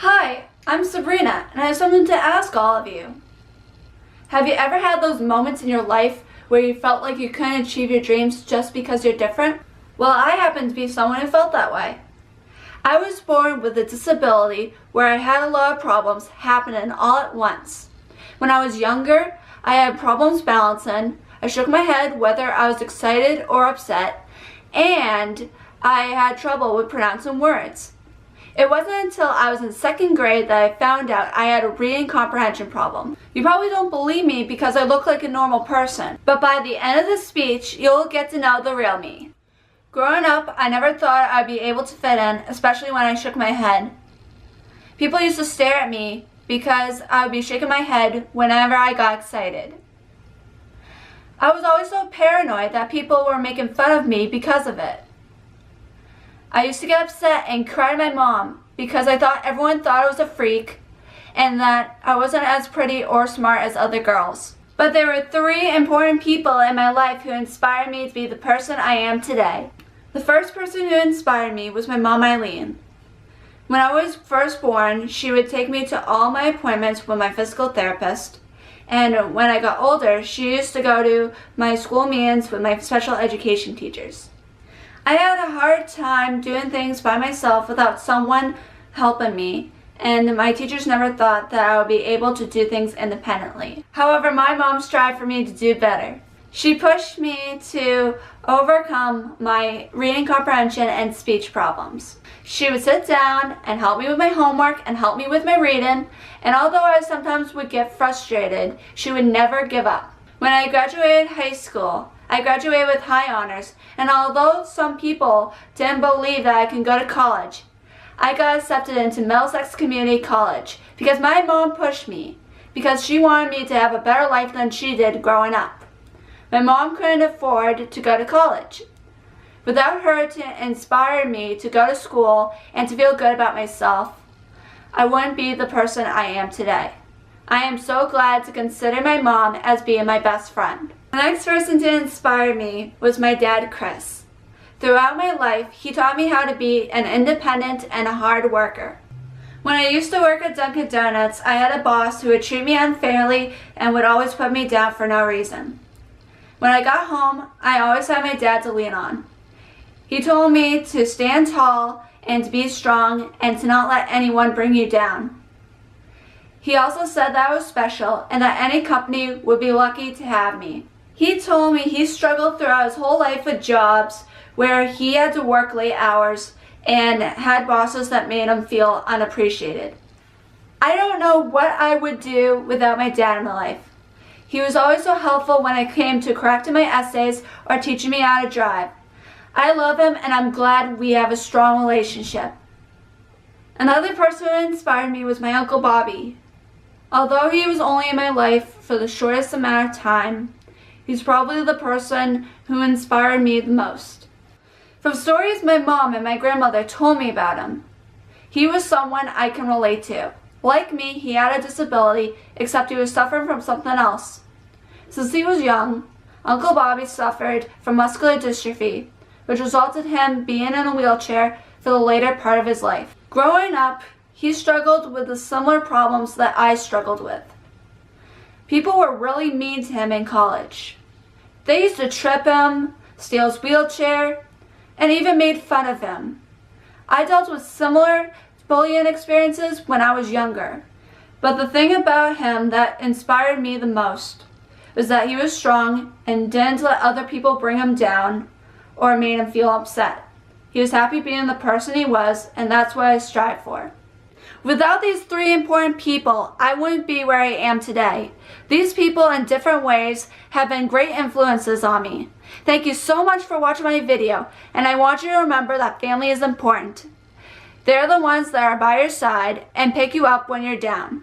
Hi, I'm Sabrina, and I have something to ask all of you. Have you ever had those moments in your life where you felt like you couldn't achieve your dreams just because you're different? Well, I happen to be someone who felt that way. I was born with a disability where I had a lot of problems happening all at once. When I was younger, I had problems balancing, I shook my head whether I was excited or upset, and I had trouble with pronouncing words. It wasn't until I was in second grade that I found out I had a reading comprehension problem. You probably don't believe me because I look like a normal person, but by the end of the speech, you'll get to know the real me. Growing up, I never thought I'd be able to fit in, especially when I shook my head. People used to stare at me because I would be shaking my head whenever I got excited. I was always so paranoid that people were making fun of me because of it. I used to get upset and cry to my mom because I thought everyone thought I was a freak and that I wasn't as pretty or smart as other girls. But there were three important people in my life who inspired me to be the person I am today. The first person who inspired me was my mom, Eileen. When I was first born, she would take me to all my appointments with my physical therapist. And when I got older, she used to go to my school meetings with my special education teachers. I had a hard time doing things by myself without someone helping me, and my teachers never thought that I would be able to do things independently. However, my mom strived for me to do better. She pushed me to overcome my reading comprehension and speech problems. She would sit down and help me with my homework and help me with my reading, and although I sometimes would get frustrated, she would never give up. When I graduated high school, I graduated with high honors, and although some people didn't believe that I can go to college, I got accepted into Middlesex Community College because my mom pushed me, because she wanted me to have a better life than she did growing up. My mom couldn't afford to go to college. Without her to inspire me to go to school and to feel good about myself, I wouldn't be the person I am today. I am so glad to consider my mom as being my best friend. The next person to inspire me was my dad, Chris. Throughout my life, he taught me how to be an independent and a hard worker. When I used to work at Dunkin' Donuts, I had a boss who would treat me unfairly and would always put me down for no reason. When I got home, I always had my dad to lean on. He told me to stand tall and to be strong and to not let anyone bring you down. He also said that I was special and that any company would be lucky to have me. He told me he struggled throughout his whole life with jobs where he had to work late hours and had bosses that made him feel unappreciated. I don't know what I would do without my dad in my life. He was always so helpful when it came to correcting my essays or teaching me how to drive. I love him and I'm glad we have a strong relationship. Another person who inspired me was my Uncle Bobby. Although he was only in my life for the shortest amount of time, he's probably the person who inspired me the most. From stories my mom and my grandmother told me about him, he was someone I can relate to. Like me, he had a disability, except he was suffering from something else. Since he was young, Uncle Bobby suffered from muscular dystrophy, which resulted in him being in a wheelchair for the later part of his life. Growing up, he struggled with the similar problems that I struggled with. People were really mean to him in college. They used to trip him, steal his wheelchair, and even made fun of him. I dealt with similar bullying experiences when I was younger, but the thing about him that inspired me the most was that he was strong and didn't let other people bring him down or made him feel upset. He was happy being the person he was, and that's what I strive for. Without these three important people, I wouldn't be where I am today. These people in different ways have been great influences on me. Thank you so much for watching my video, and I want you to remember that family is important. They're the ones that are by your side and pick you up when you're down.